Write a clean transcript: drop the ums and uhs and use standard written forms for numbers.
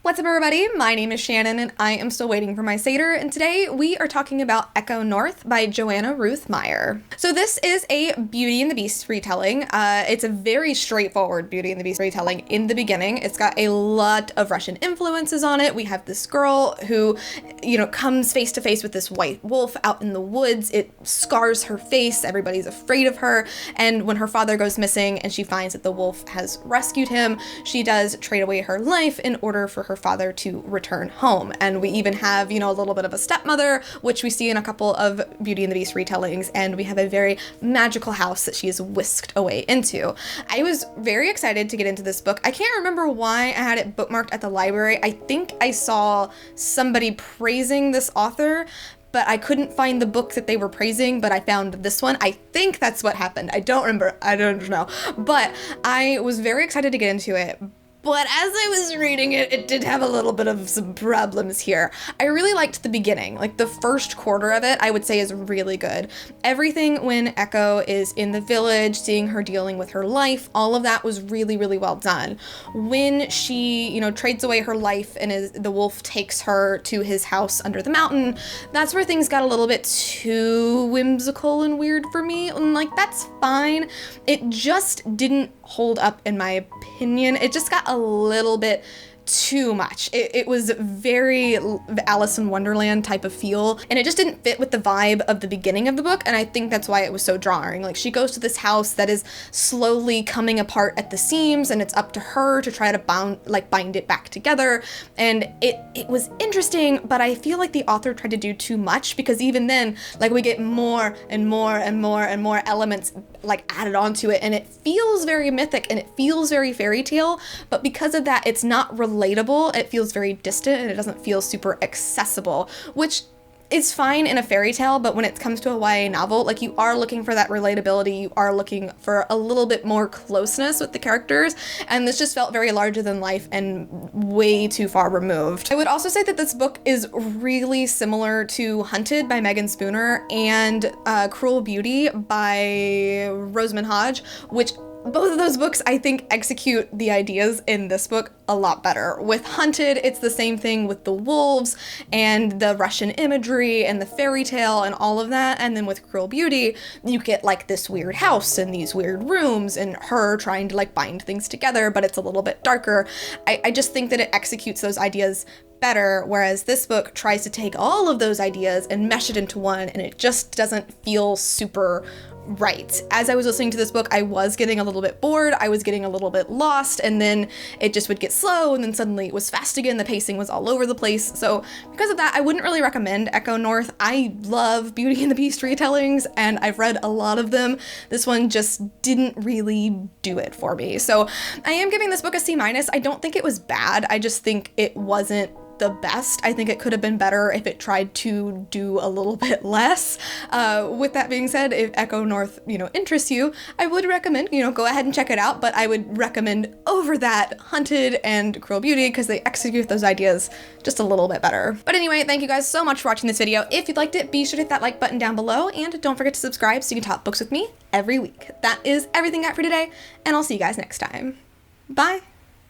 What's up, everybody? My name is Shannon and I am still waiting for my Satyr, and today we are talking about Echo North by Joanna Ruth Meyer. So this is a Beauty and the Beast retelling. It's a very straightforward Beauty and the Beast retelling in the beginning. It's got a lot of Russian influences on it. We have this girl who, comes face to face with this white wolf out in the woods. It scars her face. Everybody's afraid of her. And when her father goes missing and she finds that the wolf has rescued him, she does trade away her life in order for her father to return home. And we even have, a little bit of a stepmother, which we see in a couple of Beauty and the Beast retellings, and we have a very magical house that she is whisked away into. I was very excited to get into this book. I can't remember why I had it bookmarked at the library. I think I saw somebody praising this author, but I couldn't find the book that they were praising, but I found this one. I think that's what happened. I don't remember. I don't know. But I was very excited to get into it. But as I was reading it, it did have a little bit of some problems here. I really liked the beginning. Like the first quarter of it, I would say is really good. Everything when Echo is in the village, seeing her dealing with her life, all of that was really, really well done. When she, trades away her life and the wolf takes her to his house under the mountain, that's where things got a little bit too whimsical and weird for me. And that's fine. It just didn't hold up in my opinion. It just got a little bit too much. It was very Alice in Wonderland type of feel, and it just didn't fit with the vibe of the beginning of the book, and I think that's why it was so drawing. Like, she goes to this house that is slowly coming apart at the seams, and it's up to her to try to bind it back together, and it was interesting, but I feel like the author tried to do too much, because even then, we get more and more and more and more elements added onto it, and it feels very mythic and it feels very fairy tale, but because of that, it's not relatable. It feels very distant and it doesn't feel super accessible, which is fine in a fairy tale, but when it comes to a YA novel, you are looking for that relatability, you are looking for a little bit more closeness with the characters, and this just felt very larger than life and way too far removed. I would also say that this book is really similar to Hunted by Megan Spooner and Cruel Beauty by Rosamund Hodge, which both of those books, I think, execute the ideas in this book a lot better. With Hunted, it's the same thing with the wolves and the Russian imagery and the fairy tale and all of that. And then with Cruel Beauty, you get this weird house and these weird rooms and her trying to bind things together, but it's a little bit darker. I just think that it executes those ideas better, whereas this book tries to take all of those ideas and mesh it into one, and it just doesn't feel super right. As I was listening to this book, I was getting a little bit bored, I was getting a little bit lost, and then it just would get slow, and then suddenly it was fast again, the pacing was all over the place. So because of that, I wouldn't really recommend Echo North. I love Beauty and the Beast retellings, and I've read a lot of them. This one just didn't really do it for me. So I am giving this book a C-. I don't think it was bad, I just think it wasn't the best. I think it could have been better if it tried to do a little bit less. With that being said, if Echo North, interests you, I would recommend, go ahead and check it out, but I would recommend over that Hunted and Cruel Beauty because they execute those ideas just a little bit better. But anyway, thank you guys so much for watching this video. If you liked it, be sure to hit that like button down below, and don't forget to subscribe so you can talk books with me every week. That is everything I got for today, and I'll see you guys next time. Bye!